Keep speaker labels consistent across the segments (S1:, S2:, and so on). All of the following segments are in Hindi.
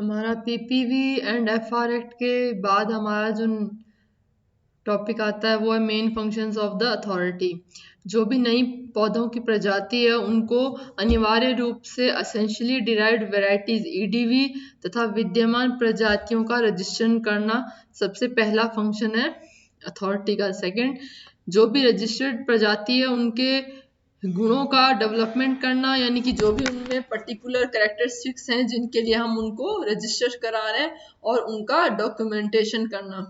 S1: हमारा पीपीवी एंड एफआर एक्ट के बाद हमारा जो टॉपिक आता है वो है main functions of the authority. जो भी नई पौधों की प्रजाति है उनको अनिवार्य रूप से एसेंशियली डिराइव्ड वैरायटीज ईडीवी तथा विद्यमान प्रजातियों का रजिस्ट्रेशन करना सबसे पहला फंक्शन है अथॉरिटी का। सेकंड, जो भी रजिस्टर्ड प्रजाति है उनके गुणों का डेवलपमेंट करना, यानी कि जो भी उनमें पर्टिकुलर कैरेक्टरिस्टिक्स हैं जिनके लिए हम उनको रजिस्टर करा रहे हैं और उनका डॉक्यूमेंटेशन करना।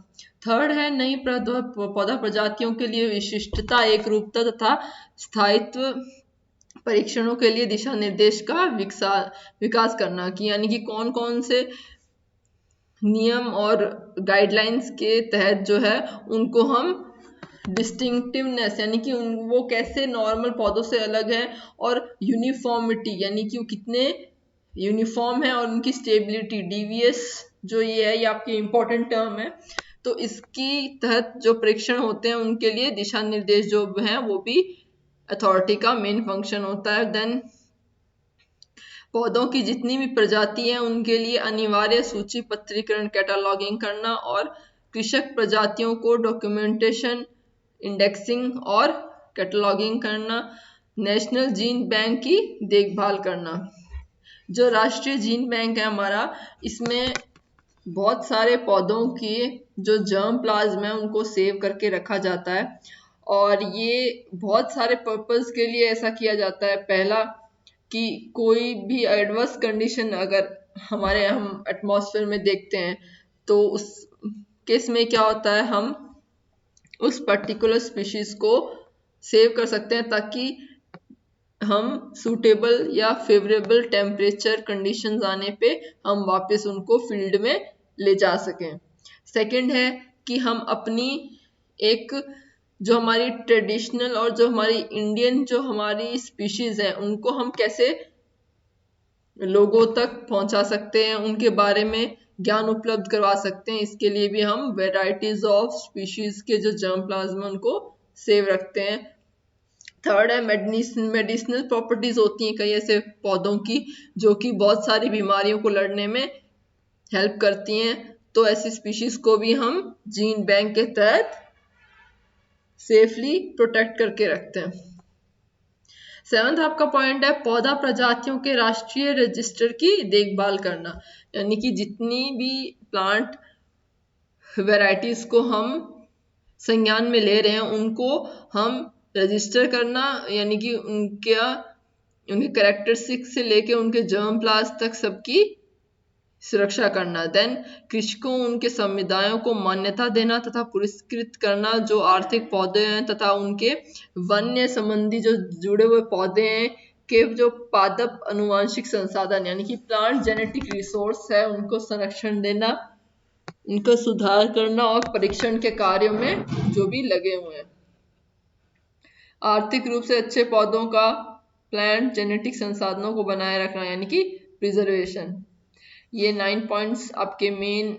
S1: थर्ड है नई पौधा प्रजातियों के लिए विशिष्टता, एक रूपता तथा स्थायित्व परीक्षणों के लिए दिशा निर्देश का विकास करना, कि यानी कि कौन कौन से नियम और गाइडलाइंस के तहत जो है उनको हम डिस्टिंक्टिवनेस, यानी कि वो कैसे नॉर्मल पौधों से अलग है, और यूनिफॉर्मिटी यानी कि वो कितने यूनिफॉर्म है, और उनकी स्टेबिलिटी डीवीएस जो ये है ये आपके इम्पोर्टेंट टर्म है। तो इसकी तहत जो परीक्षण होते हैं उनके लिए दिशा निर्देश जो हैं वो भी अथॉरिटी का मेन फंक्शन होता है। देन पौधों की जितनी भी प्रजाति हैं उनके लिए अनिवार्य सूची पत्रीकरण कैटालॉगिंग करना, और कृषक प्रजातियों को डॉक्यूमेंटेशन, इंडेक्सिंग और कैटलॉगिंग करना, नेशनल जीन बैंक की देखभाल करना। जो राष्ट्रीय जीन बैंक है हमारा, इसमें बहुत सारे पौधों की जो जर्म प्लाज्म है उनको सेव करके रखा जाता है, और ये बहुत सारे पर्पस के लिए ऐसा किया जाता है। पहला कि कोई भी एडवर्स कंडीशन अगर हमारे हम एटमॉस्फेयर में देखते हैं तो उस केस में क्या होता है, हम उस पर्टिकुलर स्पीशीज को सेव कर सकते हैं ताकि हम सूटेबल या फेवरेबल टेम्परेचर कंडीशंस आने पे हम वापस उनको फील्ड में ले जा सकें। सेकंड है कि हम अपनी एक जो हमारी ट्रेडिशनल और जो हमारी इंडियन जो हमारी स्पीशीज है उनको हम कैसे लोगों तक पहुंचा सकते हैं, उनके बारे में ज्ञान उपलब्ध करवा सकते हैं। इसके लिए भी हम वेराइटीज ऑफ स्पीशीज के जो जर्म प्लाज्म उनको सेव रखते हैं। थर्ड है मेडिसिनल प्रॉपर्टीज होती हैं कई ऐसे पौधों की जो कि बहुत सारी बीमारियों को लड़ने में हेल्प करती हैं, तो ऐसी स्पीशीज को भी हम जीन बैंक के तहत सेफली प्रोटेक्ट करके रखते हैं। सेवंथ आपका पॉइंट है पौधा प्रजातियों के राष्ट्रीय रजिस्टर की देखभाल करना, यानी कि जितनी भी प्लांट वैरायटीज को हम संज्ञान में ले रहे हैं उनको हम रजिस्टर करना, यानी कि उनके कैरेक्टरिस्टिक्स से लेके उनके जर्म प्लाज्म तक सबकी सुरक्षा करना। देन कृषकों उनके समुदायों को मान्यता देना तथा पुरस्कृत करना जो आर्थिक पौधे हैं तथा उनके वन्य संबंधी जो जुड़े हुए पौधे हैं के जो पादप अनुवांशिक संसाधन यानी कि प्लांट जेनेटिक रिसोर्स है उनको संरक्षण देना, उनका सुधार करना और परीक्षण के कार्यों में जो भी लगे हुए हैं। आर्थिक रूप से अच्छे पौधों का प्लांट जेनेटिक संसाधनों को बनाए रखना यानी कि प्रिजर्वेशन। ये 9 पॉइंट्स आपके मेन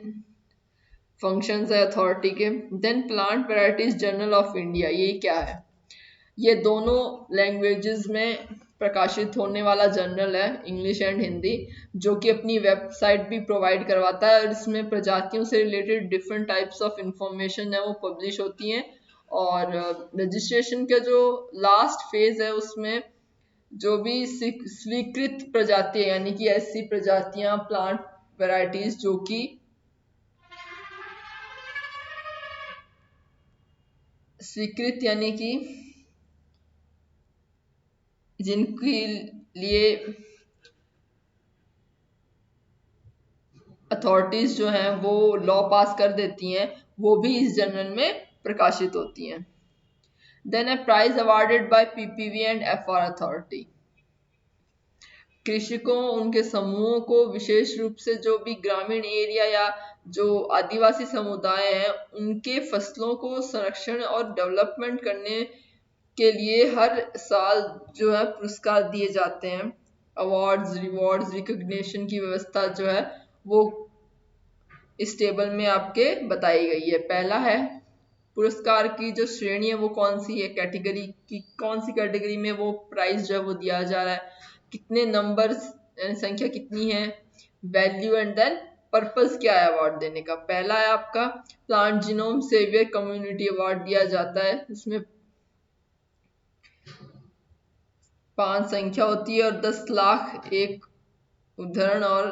S1: फंक्शंस है अथॉरिटी के। Then plant varieties journal of India, ये क्या है? ये दोनों लैंग्वेजेस में प्रकाशित होने वाला जर्नल है, इंग्लिश एंड हिंदी, जो कि अपनी वेबसाइट भी प्रोवाइड करवाता है और इसमें प्रजातियों से related different types of information है वो पब्लिश होती हैं। और रजिस्ट्रेशन का जो लास्ट फेज है उसमें जो भी स्वीकृत प्रजातियां यानी कि ऐसी प्रजातियां प्लांट वैरायटीज जो कि स्वीकृत यानी कि जिनके लिए अथॉरिटीज जो हैं वो लॉ पास कर देती हैं वो भी इस जर्नल में प्रकाशित होती हैं। Then a prize awarded by PPV and FR authority, कृषकों उनके समूहों को विशेष रूप से जो भी ग्रामीण एरिया या जो आदिवासी समुदाय हैं उनके फसलों को संरक्षण और डेवलपमेंट करने के लिए हर साल जो है पुरस्कार दिए जाते हैं। अवार्ड्स, रिवॉर्ड्स, रिकॉग्निशन की व्यवस्था जो है वो इस टेबल में आपके बताई गई है। पहला है पुरस्कार की जो श्रेणी है वो कौन सी है, कैटेगरी की कौन सी कैटेगरी में वो प्राइज जो है वो दिया जा रहा है, कितने नंबर संख्या कितनी है, वैल्यू एंड देन पर्पस क्या है अवार्ड देने का। पहला है आपका plant genome saviour community award दिया जाता है, इसमें 5 संख्या होती है और 10 लाख एक उदाहरण और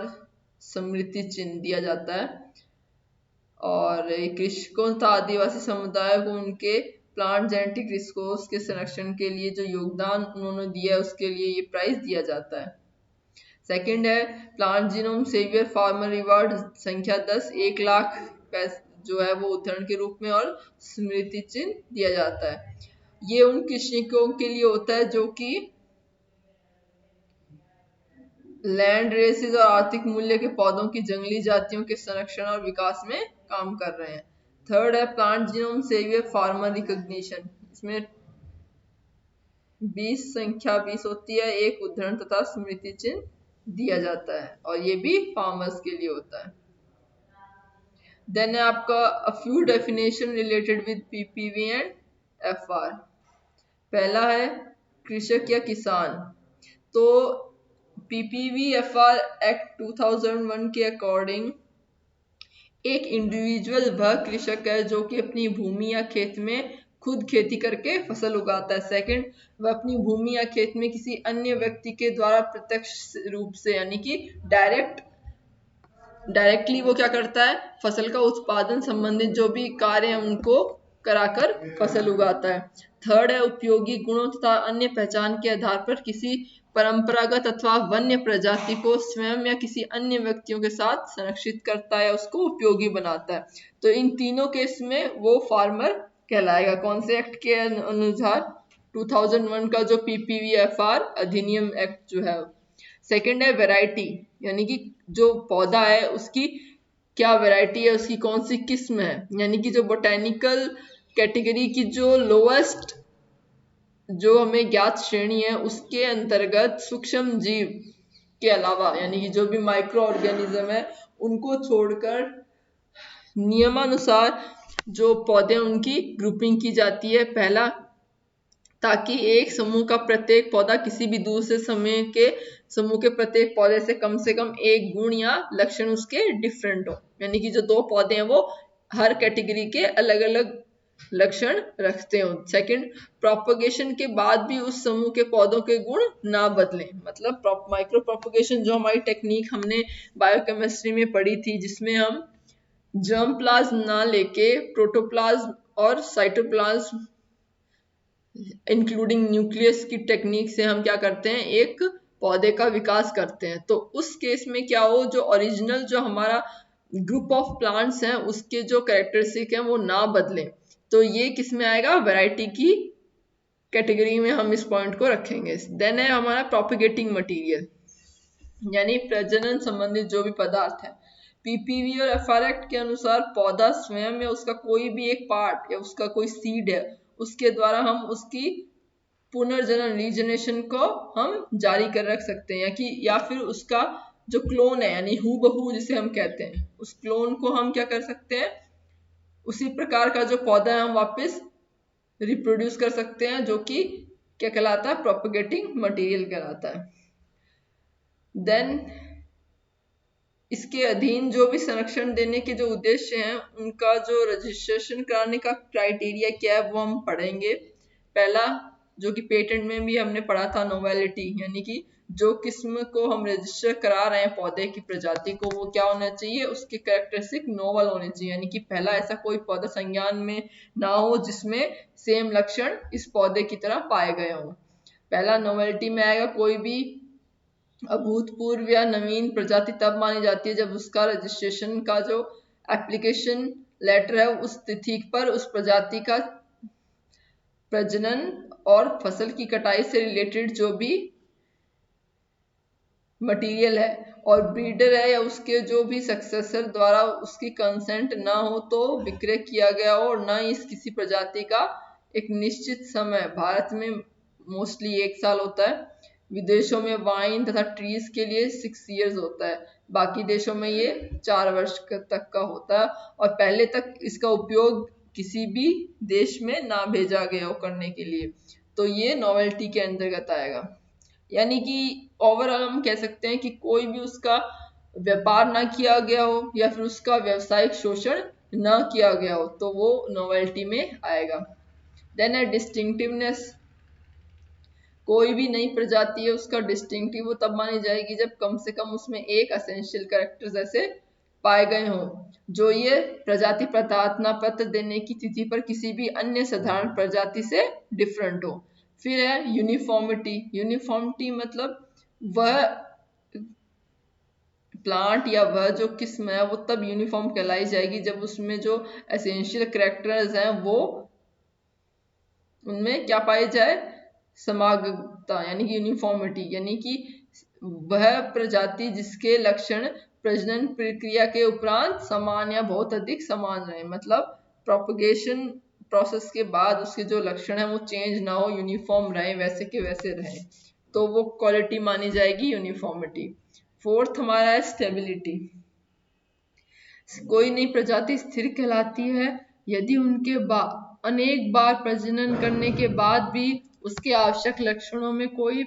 S1: स्मृति चिन्ह दिया जाता है। और कृषकों तथा आदिवासी समुदाय को उनके प्लांट जेनेटिक रिसोर्स के संरक्षण के लिए जो योगदान उन्होंने दिया है उसके लिए ये प्राइज दिया जाता है। सेकंड है plant genome saviour farmer reward संख्या 10, 1 लाख जो है वो उदाहरण के रूप में और स्मृति चिन्ह दिया जाता है। ये उन कृषकों के लिए होता है जो कि लैंड रेसेस और आर्थिक मूल्य के पौधों की जंगली जातियों के संरक्षण और विकास में काम कर रहे हैं। थर्ड है plant genome saviour farmer recognition, इसमें 20 संख्या 20 होती है, एक उदाहरण तथा स्मृति चिन्ह दिया जाता है और ये भी फार्मर्स के लिए होता है। देन है आपका a few definition related with PPV and FR. पहला है कृषक या किसान। तो पीपीवी एफआर एक्ट 2001 के अकॉर्डिंग एक इंडिविजुअल वह कृषक है जो कि अपनी भूमि या खेत में खुद खेती करके फसल उगाता है। सेकंड, वह अपनी भूमि या खेत में किसी अन्य व्यक्ति के द्वारा प्रत्यक्ष रूप से यानी कि डायरेक्टली वो क्या करता है, फसल का उत्पादन संबंधित जो भी कार्य है उनको कराकर फसल उगाता है। थर्ड है उपयोगी गुणों तथा अन्य पहचान के आधार पर किसी परंपरागत अथवा वन्य प्रजाति को स्वयं या किसी अन्य व्यक्तियों के साथ संरक्षित करता है, उसको उपयोगी बनाता है। तो इन तीनों केस में वो फार्मर कहलाएगा। कौन से एक्ट के अनुसार? 2001 का जो पीपीवीएफआर अधिनियम एक्ट जो है। सेकंड है वैरायटी, यानी कि जो पौधा है उसकी क्या वैरायटी है, उसकी कौन सी किस्म है, यानी कि जो बोटेनिकल कैटेगरी की जो लोएस्ट जो हमें ज्ञात श्रेणी है उसके अंतर्गत सूक्ष्म जीव के अलावा यानी कि जो भी माइक्रो ऑर्गेनिज्म है उनको छोड़कर नियमानुसार जो पौधे उनकी ग्रुपिंग की जाती है। पहला, ताकि एक समूह का प्रत्येक पौधा किसी भी दूसरे समूह के प्रत्येक पौधे से कम एक गुण या लक्षण उसके डिफरेंट हो, यानी कि जो दो पौधे हैं वो हर कैटेगरी के अलग अलग लक्षण रखते हो। सेकंड, प्रोपगेशन के बाद भी उस समूह के पौधों के गुण ना बदलें, मतलब माइक्रो प्रोपगेशन जो हमारी टेक्निक हमने बायोकेमिस्ट्री में पढ़ी थी जिसमें हम जर्म प्लाज्म ना लेके प्रोटोप्लाज्म और साइटोप्लाज्म इंक्लूडिंग न्यूक्लियस की टेक्निक से हम क्या करते हैं, एक पौधे का विकास करते हैं। तो उस केस में क्या हो, जो ओरिजिनल जो हमारा ग्रुप ऑफ प्लांट्स हैं उसके जो कैरेक्टरिस्टिक हैं वो ना बदलें। तो ये किस में आएगा, वैरायटी की कैटेगरी में हम इस पॉइंट को रखेंगे। देन है हमारा प्रोपिगेटिंग मटेरियल, यानी प्रजनन संबंधित जो भी पदार्थ है। पीपीवी और एफआर एक्ट के अनुसार पौधा स्वयं या उसका कोई भी एक पार्ट या उसका कोई सीड है उसके द्वारा हम उसकी पुनर्जनन रीजनरेशन को हम जारी कर रख सकते हैं, या फिर उसका जो क्लोन है यानी हूबहू जिसे हम कहते हैं उस क्लोन को हम क्या कर सकते हैं, उसी प्रकार का जो पौधा है हम वापस रिप्रोड्यूस कर सकते हैं, जो कि क्या कहलाता है, प्रोपगेटिंग मटेरियल कहलाता है। देन इसके अधीन जो भी संरक्षण देने के जो उद्देश्य हैं उनका जो रजिस्ट्रेशन कराने का क्राइटेरिया क्या है वो हम पढ़ेंगे। पहला, जो कि पेटेंट में भी हमने पढ़ा था, नोवेलिटी, यानी कि जो किस्म को हम रजिस्टर करा रहे हैं पौधे की प्रजाति को वो क्या होना चाहिए, उसके कैरेक्टरिस्टिक नोवल होने चाहिए, यानी कि पहला ऐसा कोई पौधा संज्ञान में ना हो जिसमें सेम लक्षण इस पौधे की तरह पाए गए हों। पहला नोवेलिटी में आएगा, कोई भी अभूतपूर्व या नवीन प्रजाति तब मानी जाती है जब उसका रजिस्ट्रेशन का जो एप्लीकेशन लेटर है उस तिथि पर उस प्रजाति का प्रजनन और फसल की कटाई से रिलेटेड जो भी मटेरियल है और ब्रीडर है या उसके जो भी सक्सेसर द्वारा उसकी कंसेंट ना हो तो विक्रय किया गया हो, और ना ही किसी प्रजाति का एक निश्चित समय, भारत में मोस्टली 1 साल होता है, विदेशों में वाइन तथा ट्रीज के लिए 6 इयर्स होता है, बाकी देशों में ये 4 वर्ष तक का होता है, और पहले तक इसका उपयोग किसी भी देश में ना भेजा गया हो करने के लिए, तो ये नॉवेल्टी के अंतर्गत आएगा। यानी कि ओवरऑल हम कह सकते हैं कि कोई भी उसका व्यापार ना किया गया हो या फिर उसका व्यावसायिक शोषण ना किया गया हो, तो वो नोवेल्टी में आएगा। देन है डिस्टिंक्टिवनेस। कोई भी नई प्रजाति है उसका डिस्टिंक्टिव वो तब मानी जाएगी जब कम से कम उसमें एक असेंशियल कैरेक्टर ऐसे पाए गए हों जो ये प्रजाति प्रताड़ना पत्र देने की तिथि पर किसी भी अन्य साधारण प्रजाति से डिफरेंट हो। फिर है यूनिफॉर्मिटी। यूनिफॉर्मिटी मतलब वह प्लांट या वह जो किस्म है वो तब यूनिफॉर्म कहलाई जाएगी जब उसमें जो एसेंशियल कैरेक्टर्स हैं वो उनमें क्या पाए जाए, समागता यानी कि यूनिफॉर्मिटी, यानी कि वह प्रजाति जिसके लक्षण प्रजनन प्रक्रिया के उपरांत समान या बहुत अधिक समान रहे, मतलब प्रोपगेशन प्रोसेस के बाद उसके जो लक्षण है वो चेंज ना हो, यूनिफॉर्म रहे, वैसे के वैसे रहे, तो वो क्वालिटी मानी जाएगी यूनिफॉर्मिटी। फोर्थ हमारा है स्टेबिलिटी। कोई नई प्रजाति स्थिर कहलाती है यदि उनके अनेक बार प्रजनन करने के बाद भी उसके आवश्यक लक्षणों में कोई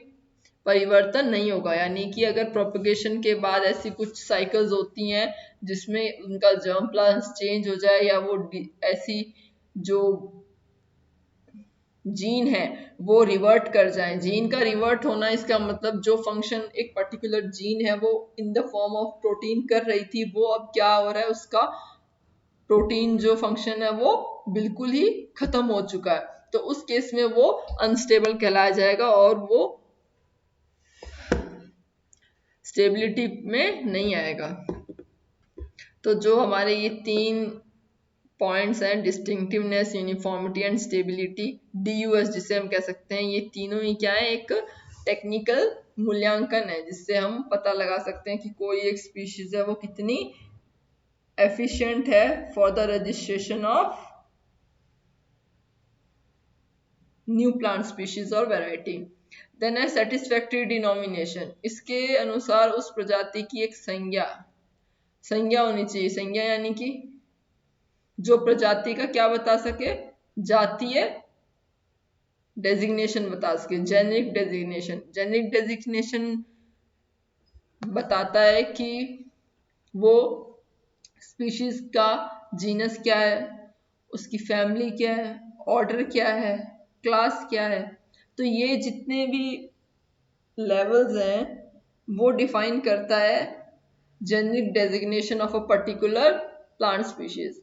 S1: परिवर्तन नहीं होगा, यानी कि अगर प्रोपगेशन के बाद ऐसी कुछ साइकिल्स होती हैं जिसमें उनका जर्म प्लाज्म चेंज हो जाए या वो ऐसी जो जीन है वो रिवर्ट कर जाए। जीन का रिवर्ट होना इसका मतलब जो फंक्शन एक पर्टिकुलर जीन है वो in the form of protein कर रही थी वो अब क्या हो रहा है, उसका प्रोटीन जो फंक्शन है वो बिल्कुल ही खत्म हो चुका है, तो उस केस में वो अनस्टेबल कहलाया जाएगा और वो स्टेबिलिटी में नहीं आएगा। तो जो हमारे ये तीन पॉइंट्स हैं, distinctiveness, uniformity and stability, DUS जिसे हम कह सकते हैं, ये तीनों ही क्या है, एक टेक्निकल मूल्यांकन है जिससे हम पता लगा सकते हैं कि कोई एक स्पीशीज है वो कितनी एफिशिएंट है for the registration of new plant species और वैरायटी। देन है सेटिस्फैक्टरी डिनोमिनेशन। इसके अनुसार उस प्रजाति की एक संज्ञा होनी चाहिए। संज्ञा यानी कि जो प्रजाति का क्या बता सके, जातीय डेजिग्नेशन बता सके, जेनेरिक डेजिग्नेशन। जेनेरिक डेजिग्नेशन बताता है कि वो स्पीशीज का जीनस क्या है, उसकी फैमिली क्या है, ऑर्डर क्या है, क्लास क्या है, तो ये जितने भी लेवल्स हैं वो डिफाइन करता है generic designation of a particular plant species.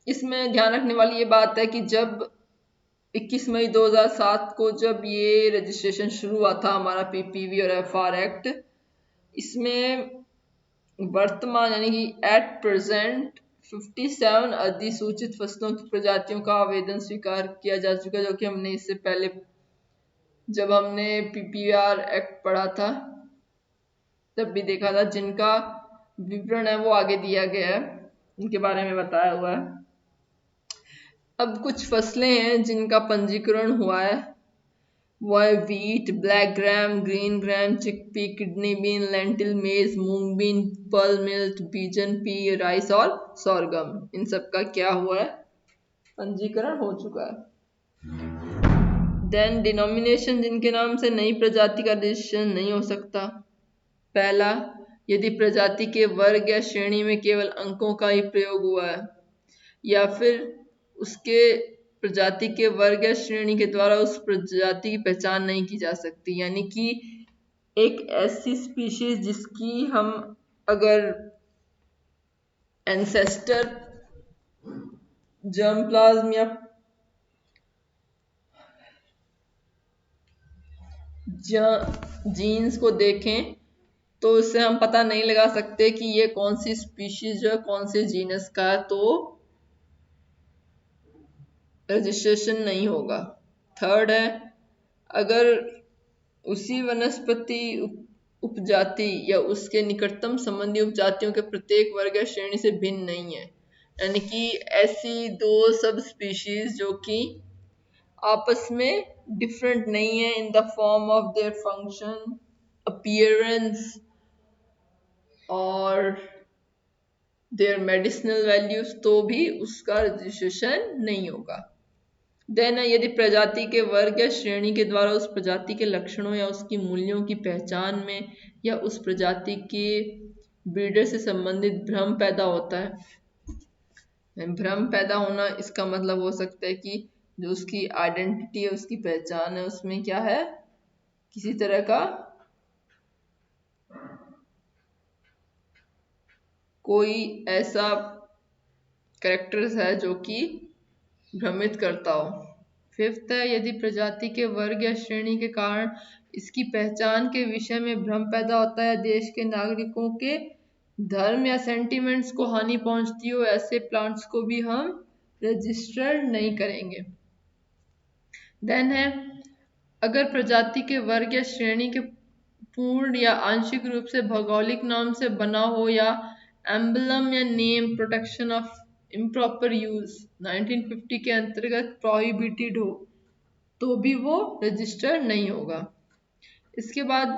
S1: इसमें ध्यान रखने वाली ये बात है कि जब 21 मई 2007 को जब ये रजिस्ट्रेशन शुरू हुआ था हमारा PPV और FR एक्ट, इसमें वर्तमान यानी कि एट प्रेजेंट 57 अधिसूचित फसलों की प्रजातियों का आवेदन स्वीकार किया जा चुका है, जो कि हमने इससे पहले जब हमने PPR एक्ट पढ़ा था तब भी देखा था, जिनका विवरण है वो आगे दिया गया है, उनके बारे में बताया हुआ है। अब कुछ फसलें हैं जिनका पंजीकरण हुआ है, वो है wheat, black gram, green gram, chickpea, kidney bean, lentil, मेज, मूंग बीन, पर्ल मिल्ट, बीजन पी, राइस और सोरगम। इन सब का क्या हुआ है, पंजीकरण हो चुका है। देन डिनोमिनेशन, जिनके नाम से नई प्रजाति का रजिस्ट्रेशन नहीं हो सकता। पहला, यदि प्रजाति के वर्ग या श्रेणी में केवल अंकों का ही प्रयोग हुआ है या फिर उसके प्रजाति के वर्ग या श्रेणी के द्वारा उस प्रजाति की पहचान नहीं की जा सकती, यानी कि एक ऐसी स्पीशीज जिसकी हम अगर एंसेस्टर जर्म प्लाज्म या जीन्स को देखें तो इससे हम पता नहीं लगा सकते कि ये कौन सी स्पीशीज जो है कौन से जीनस का है, तो रजिस्ट्रेशन नहीं होगा। थर्ड है, अगर उसी वनस्पति उपजाति या उसके निकटतम संबंधी उपजातियों के प्रत्येक वर्ग या श्रेणी से भिन्न नहीं है, यानी कि ऐसी दो सब स्पीशीज जो कि आपस में डिफरेंट नहीं है in the form of their function, appearance और देयर मेडिसिनल वैल्यूज, तो भी उसका रजिस्ट्रेशन नहीं होगा। देन यदि प्रजाति के वर्ग या श्रेणी के द्वारा उस प्रजाति के लक्षणों या उसकी मूल्यों की पहचान में या उस प्रजाति के ब्रीडर से संबंधित भ्रम पैदा होता है। भ्रम पैदा होना इसका मतलब हो सकता है कि जो उसकी आइडेंटिटी है, उसकी पहचान है, उसमें क्या है, किसी तरह का कोई ऐसा कैरेक्टर्स है जो कि भ्रमित करता हो। फिफ्थ है, यदि प्रजाति के वर्ग या श्रेणी के कारण इसकी पहचान के विषय में भ्रम पैदा होता है, देश के नागरिकों के धर्म या सेंटिमेंट्स को हानि पहुंचती हो, ऐसे प्लांट्स को भी हम रजिस्टर नहीं करेंगे। देन है, अगर प्रजाति के वर्ग या श्रेणी के पूर्ण या आंशिक रूप से भौगोलिक नाम से बना हो या एम्बलम या name protection of improper use 1950 के अंतर्गत प्रोहिबिटेड हो, तो भी वो रजिस्टर नहीं होगा। इसके बाद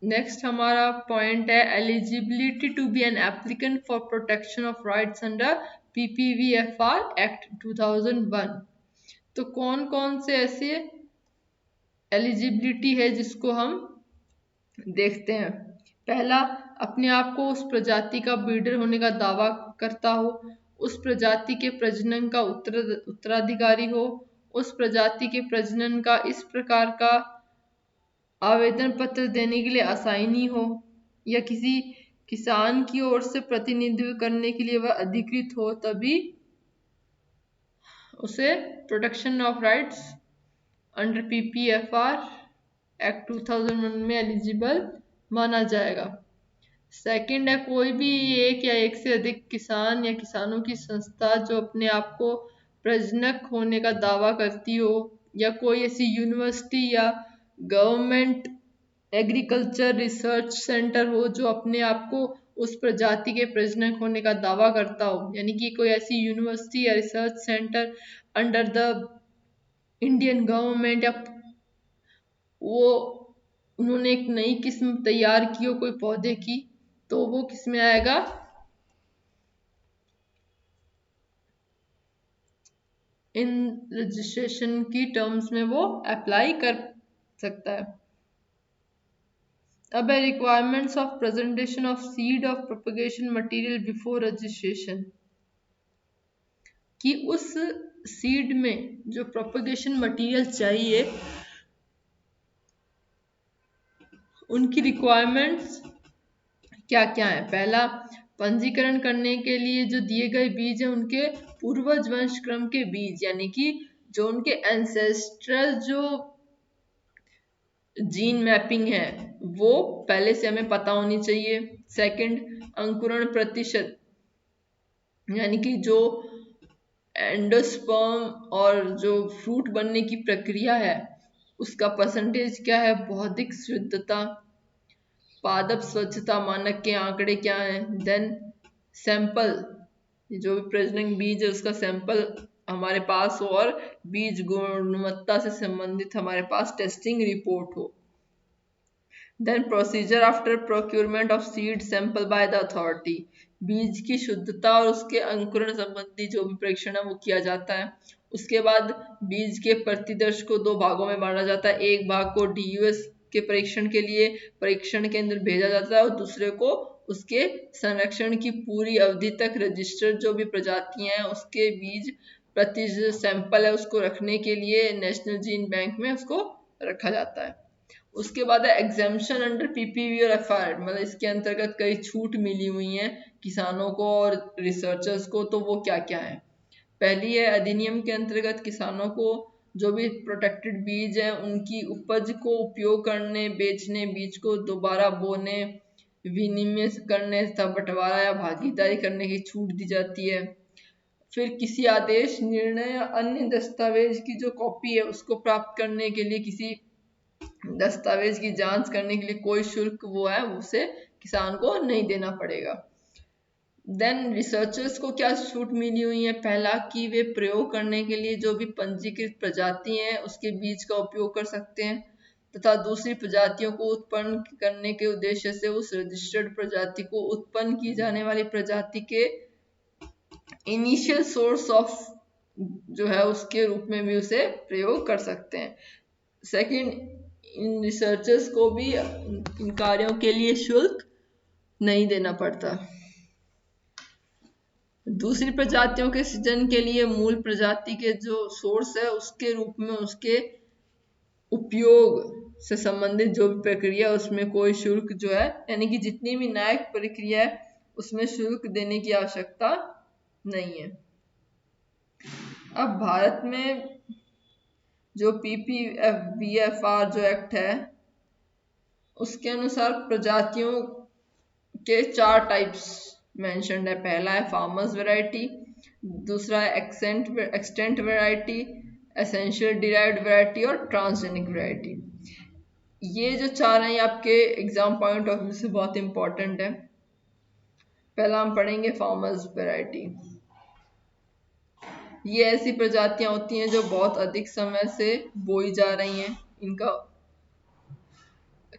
S1: नेक्स्ट हमारा पॉइंट है eligibility to be an applicant for protection of rights under PPVFR act 2001। तो कौन कौन से ऐसे एलिजिबिलिटी है जिसको हम देखते हैं। पहला, अपने आप को उस प्रजाति का ब्रीडर होने का दावा करता हो, उस प्रजाति के प्रजनन का उत्तराधिकारी हो, उस प्रजाति के प्रजनन का इस प्रकार का आवेदन पत्र देने के लिए असाइनी हो, या किसी किसान की ओर से प्रतिनिधित्व करने के लिए वह अधिकृत हो, तभी उसे protection of rights under PPFR act 2001 में एलिजिबल माना जाएगा। सेकंड है, कोई भी एक या एक से अधिक किसान या किसानों की संस्था जो अपने आप को प्रजनक होने का दावा करती हो, या कोई ऐसी यूनिवर्सिटी या गवर्नमेंट एग्रीकल्चर रिसर्च सेंटर हो जो अपने आप को उस प्रजाति के प्रजनक होने का दावा करता हो, यानी कि कोई ऐसी यूनिवर्सिटी या research centre under the Indian government, या वो उन्होंने एक नई किस्म तैयार की हो कोई पौधे की, तो वो किस में आएगा, इन रजिस्ट्रेशन की टर्म्स में वो अप्लाई कर सकता है। अब है requirements of presentation of seed of propagation material before registration, कि उस सीड में जो प्रोपगेशन मटेरियल चाहिए उनकी रिक्वायरमेंट्स क्या क्या है। पहला, पंजीकरण करने के लिए जो दिए गए बीज है उनके पूर्वज वंश क्रम के बीज, यानी कि जो उनके एंसेस्ट्रल जो जीन मैपिंग है वो पहले से हमें पता होनी चाहिए। सेकंड, अंकुरण प्रतिशत, यानी कि जो एंडोस्पर्म और जो फ्रूट बनने की प्रक्रिया है उसका परसेंटेज क्या है, बौद्धिक शुद्धता, पादप स्वच्छता मानक के आंकड़े क्या हैं। देन सैंपल, जो भी प्रजनन बीज है उसका सैंपल हमारे पास हो और बीज गुणवत्ता से संबंधित हमारे पास टेस्टिंग रिपोर्ट हो। Then procedure after procurement of seed sample by the authority, बीज की शुद्धता और उसके अंकुरण संबंधी जो भी परीक्षण है वो किया जाता है। उसके बाद बीज के प्रतिदर्श को दो भागों में बांटा जाता है, एक भाग को DUS के परीक्षण के लिए परीक्षण केंद्र भेजा जाता है और दूसरे को उसके संरक्षण की पूरी अवधि तक रजिस्टर्ड जो भी प्रजातियां हैं उसके बीज प्रतिशत सैंपल है उसको रखने के लिए नेशनल जीन बैंक में उसको रखा जाता है। उसके बाद है एग्जाम्पशन अंडर PPV और FR, मतलब इसके अंतर्गत कई छूट मिली हुई हैं किसानों को और रिसर्चर्स को, तो वो क्या क्या है। पहली है, अधिनियम के अंतर्गत किसानों को जो भी प्रोटेक्टेड बीज है उनकी उपज को उपयोग करने, बेचने, बीज को दोबारा बोने, विनिमय करने तथा बंटवारा या भागीदारी करने की छूट दी जाती है। फिर किसी आदेश, निर्णय या अन्य दस्तावेज की जो कॉपी है उसको प्राप्त करने के लिए, किसी दस्तावेज की जांच करने के लिए कोई शुल्क वो है उसे किसान को नहीं देना पड़ेगा। देन रिसर्चर्स को क्या छूट मिली हुई है। पहला, कि वे प्रयोग करने के लिए जो भी पंजीकृत प्रजाति हैं उसके बीज का उपयोग कर सकते हैं, तथा दूसरी प्रजातियों को उत्पन्न करने के उद्देश्य से उस रजिस्टर्ड प्रजाति को उत्पन्न की जाने वाली प्रजाति के इनिशियल सोर्स ऑफ जो है उसके रूप में भी उसे प्रयोग कर सकते हैं। सेकंड, इन रिसर्चर्स को भी इन कार्यों के लिए शुल्क नहीं देना पड़ता। दूसरी प्रजातियों के सृजन के लिए मूल प्रजाति के जो सोर्स है उसके रूप में उसके उपयोग से संबंधित जो भी प्रक्रिया उसमें कोई शुल्क जो है, यानी कि जितनी भी न्यायिक प्रक्रिया है उसमें शुल्क देने की आवश्यकता नहीं है। अब भारत में जो PPFBFR जो एक्ट है उसके अनुसार प्रजातियों के 4 टाइप्स मेंशन्ड है। पहला है फार्मर्स वैरायटी, दूसरा है extent variety, essential derived variety और ट्रांसजेनिक वैरायटी। ये जो 4 हैं आपके एग्जाम पॉइंट ऑफ व्यू से बहुत इंपॉर्टेंट है। पहला हम पढ़ेंगे फार्मर्स वैरायटी। ये ऐसी प्रजातियां होती हैं जो बहुत अधिक समय से बोई जा रही हैं। इनका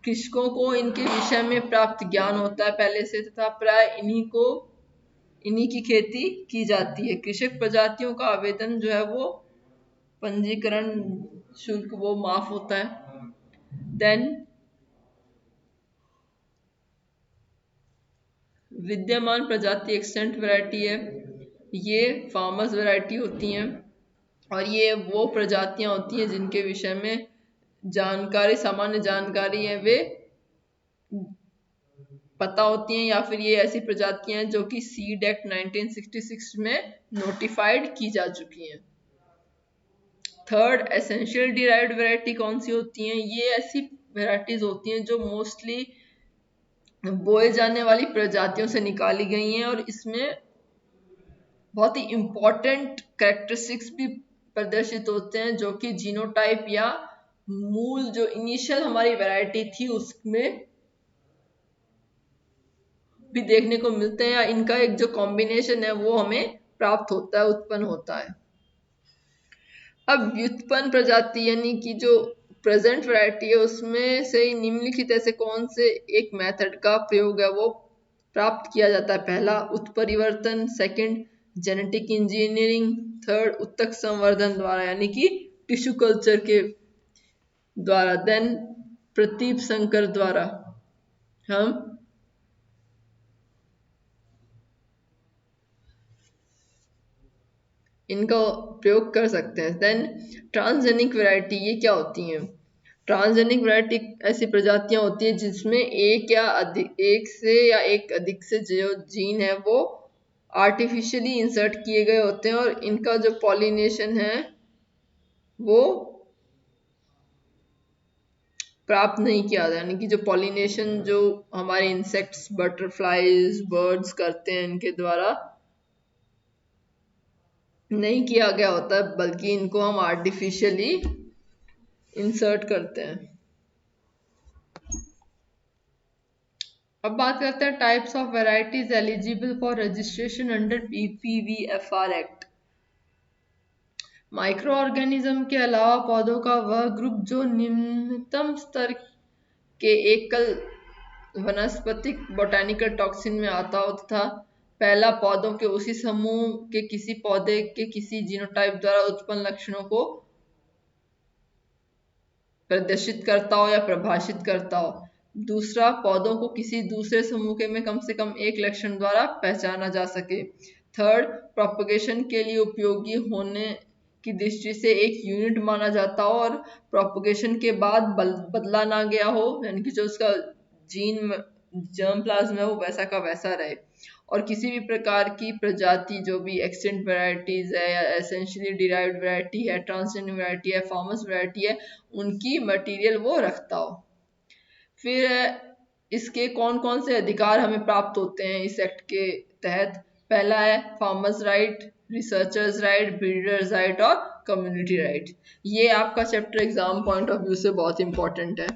S1: कृषकों को इनके विषय में प्राप्त ज्ञान होता है पहले से, तथा प्राय इन्हीं की खेती की जाती है। कृषक प्रजातियों का आवेदन जो है वो पंजीकरण शुल्क वो माफ होता है। देन विद्यमान प्रजाति एक्सटेंट वैरायटी है। ये फार्मर्स वैरायटी होती हैं और ये वो प्रजातियां होती हैं जिनके विषय में सामान्य जानकारी है वे पता होती हैं, या फिर ये ऐसी प्रजातियां हैं जो कि सीड एक्ट 1966 में नोटिफाइड की जा चुकी हैं। थर्ड, एसेंशियल डिराइव्ड वैरायटी कौन सी होती हैं? ये ऐसी वैरायटीज होती हैं जो मोस्टली बोए जाने वाली प्रजातियों से निकाली गई हैं और इसमें बहुत ही इंपॉर्टेंट कैरेक्टरिस्टिक्स भी प्रदर्शित होते हैं जो कि जीनोटाइप या मूल जो इनिशियल हमारी वैरायटी थी उसमें भी देखने को मिलते हैं, या इनका एक जो कॉम्बिनेशन है वो हमें प्राप्त होता है, उत्पन्न होता है। अब व्युत्पन्न प्रजाति यानी कि जो प्रेजेंट वैरायटी है उसमें से निम्नलिखित ऐसे कौन से एक मेथड का प्रयोग है वो प्राप्त किया जाता है? पहला उत्परिवर्तन, सेकंड जेनेटिक इंजीनियरिंग, थर्ड उत्तक संवर्धन द्वारा यानी कि टिश्यू कल्चर के द्वारा, देन प्रतीप संकर द्वारा हम इनका प्रयोग कर सकते हैं। देन ट्रांसजेनिक वैरायटी, ये क्या होती हैं? ट्रांसजेनिक वैरायटी ऐसी प्रजातियां होती है जिसमें एक से या एक अधिक से जो जीन है वो आर्टिफिशियली इंसर्ट किए गए होते हैं और इनका जो पॉलिनेशन है वो प्राप्त नहीं किया जाता, यानी कि जो पॉलिनेशन जो हमारे इंसेक्ट्स, बटरफ्लाईज, बर्ड्स करते हैं इनके द्वारा नहीं किया गया होता, बल्कि इनको हम आर्टिफिशियली इंसर्ट करते हैं। अब बात करते हैं types of varieties eligible for registration under PPVFR act. Micro organism के अलावा पौधों का वह ग्रुप जो निम्नतम स्तर के एकल वनस्पतिक बोटानिकल टॉक्सिन में आता हो तथा पहला पौधों के उसी समूह के किसी पौधे के किसी जीनोटाइप द्वारा उत्पन्न लक्षणों को प्रदर्शित करता हो या प्रभाषित करता हो। दूसरा, पौधों को किसी दूसरे समूह के में कम से कम एक लक्षण द्वारा पहचाना जा सके। थर्ड, प्रोपगेशन के लिए उपयोगी होने की दृष्टि से एक यूनिट माना जाता हो और प्रोपगेशन के बाद बदला ना गया हो, यानी कि जो उसका जीन जर्म प्लाज्म है वो वैसा का वैसा रहे। और किसी भी प्रकार की प्रजाति जो भी एक्सटेंट वैरायटीज है या एसेंशियली डिराइव्ड वैरायटी है, ट्रांसजेनिक वैरायटी है, फार्मर्स वैरायटी है, उनकी मटेरियल वो रखता हो। फिर इसके कौन कौन से अधिकार हमें प्राप्त होते हैं इस एक्ट के तहत? पहला है farmers right, researchers right, breeders right और कम्युनिटी राइट। ये आपका chapter exam point of view से बहुत इंपॉर्टेंट है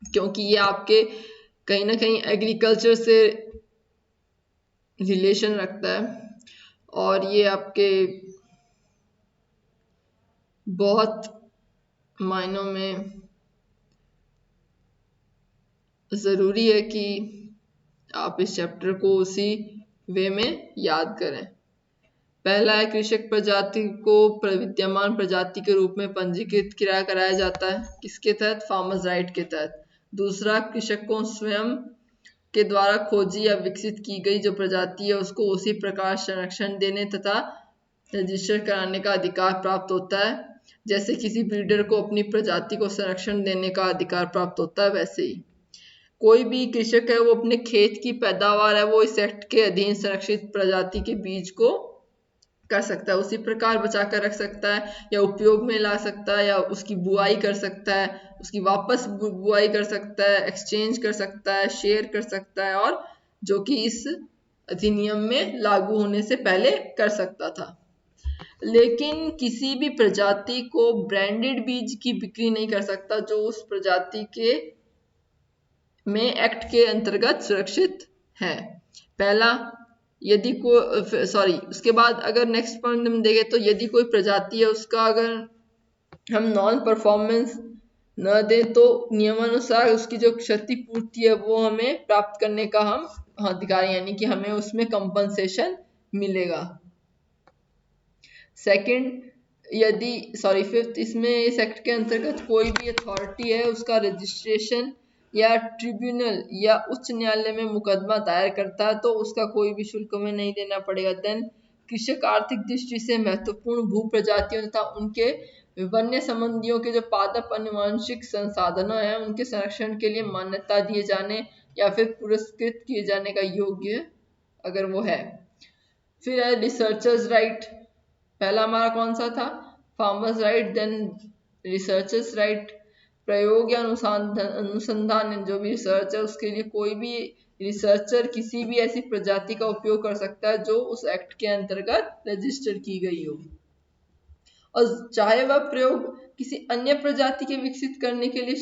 S1: क्योंकि ये आपके कहीं ना कहीं एग्रीकल्चर से रिलेशन रखता है और ये आपके बहुत मायनों में ज़रूरी है कि आप इस चैप्टर को उसी वे में याद करें। पहला है कृषक प्रजाति को विद्यमान प्रजाति के रूप में पंजीकृत कराया जाता है, किसके तहत? फार्मर्स राइट के तहत। दूसरा, कृषक को स्वयं के द्वारा खोजी या विकसित की गई जो प्रजाति है उसको उसी प्रकार संरक्षण देने तथा रजिस्टर कराने का अधिकार प्राप्त होता है। जैसे किसी ब्रीडर को अपनी प्रजाति को संरक्षण देने का अधिकार प्राप्त होता है, वैसे ही कोई भी कृषक है वो अपने खेत की पैदावार है वो इस एक्ट के अधीन संरक्षित प्रजाति के बीज को कर सकता है, उसी प्रकार बचा कर रख सकता है या उपयोग में ला सकता है या उसकी बुआई कर सकता है, उसकी वापस बुआई कर सकता है, एक्सचेंज कर सकता है, शेयर कर सकता है, और जो कि इस अधिनियम में लागू होने से पहले कर सकता था। लेकिन किसी भी प्रजाति को ब्रांडेड बीज की बिक्री नहीं कर सकता जो उस प्रजाति के में एक्ट के अंतर्गत सुरक्षित है। पहला, यदि उसके बाद अगर नेक्स्ट पॉइंट हम देखें तो यदि कोई प्रजाति है उसका अगर हम नॉन परफॉर्मेंस न दें तो नियमानुसार उसकी जो क्षतिपूर्ति है वो हमें प्राप्त करने का हम अधिकार, यानी कि हमें उसमें कंपनसेशन मिलेगा। फिफ्थ, इसमें इस एक्ट के अंतर्गत कोई भी अथॉरिटी है उसका रजिस्ट्रेशन या ट्रिब्यूनल या उच्च न्यायालय में मुकदमा दायर करता है तो उसका कोई भी शुल्क में नहीं देना पड़ेगा। देन कृषक आर्थिक दृष्टि से महत्वपूर्ण भू प्रजातियों तथा उनके वन्य संबंधियों के जो पादप अनुवांशिक संसाधनों हैं उनके संरक्षण के लिए मान्यता दिए जाने या फिर पुरस्कृत किए जाने का योग्य अगर वो है। फिर है रिसर्चर्स राइट। पहला हमारा कौन सा था? Farmers right, then researchers right. प्रयोग या अनुसंधान जो भी रिसर्च है उसके लिए कोई भी रिसर्चर किसी भी ऐसी प्रजाति का उपयोग कर सकता है जो उस एक्ट के अंतर्गत रजिस्टर की गई हो, और चाहे वह प्रयोग किसी अन्य प्रजाति के विकसित करने के लिए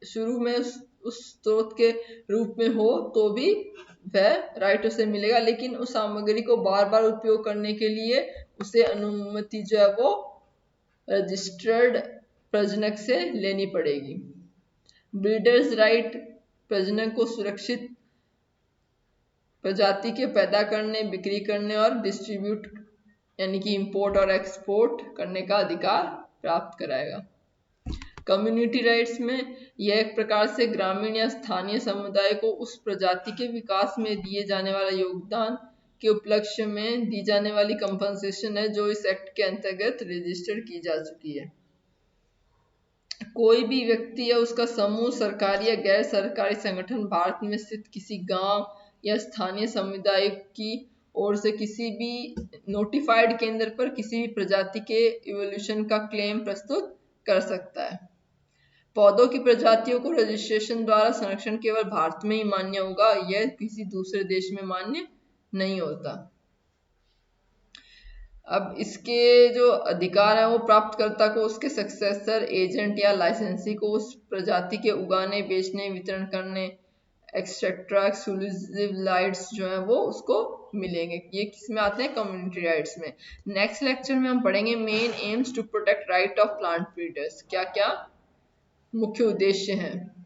S1: शुरू में उस स्रोत के रूप में हो तो भी वह राइट उसे मिलेगा, लेकिन उस सामग्री को बार बार उपयोग करने के लिए उसे अनुमति जो है वो रजिस्टर्ड प्रजनक से लेनी पड़ेगी। ब्रीडर्स राइट, प्रजनक को सुरक्षित प्रजाति के पैदा करने, बिक्री करने और डिस्ट्रीब्यूट यानी कि इंपोर्ट और एक्सपोर्ट करने का अधिकार प्राप्त कराएगा। कम्युनिटी राइट्स में यह एक प्रकार से ग्रामीण या स्थानीय समुदाय को उस प्रजाति के विकास में दिए जाने वाला योगदान के उपलक्ष्य में दी जाने वाली कंपनसेशन है जो इस एक्ट के अंतर्गत रजिस्टर की जा चुकी है। कोई भी व्यक्ति या उसका समूह सरकारी या गैर सरकारी संगठन भारत में स्थित किसी गांव या स्थानीय समुदाय की ओर से किसी भी नोटिफाइड केंद्र पर किसी भी प्रजाति के इवोल्यूशन का क्लेम प्रस्तुत कर सकता है। पौधों की प्रजातियों को रजिस्ट्रेशन द्वारा संरक्षण केवल भारत में ही मान्य होगा, यह किसी दूसरे देश में मान्य नहीं होता। अब इसके जो अधिकार है वो प्राप्तकर्ता को उसके सक्सेसर, एजेंट या लाइसेंसी को उस प्रजाति के उगाने, बेचने, वितरण करने, एक्सेट्रा एक्सक्लूसिव राइट्स जो है वो उसको मिलेंगे। ये किस में आते हैं? कम्युनिटी राइट्स में। नेक्स्ट लेक्चर में हम पढ़ेंगे main aims to protect right of plant breeders. क्या क्या मुख्य उद्देश्य हैं।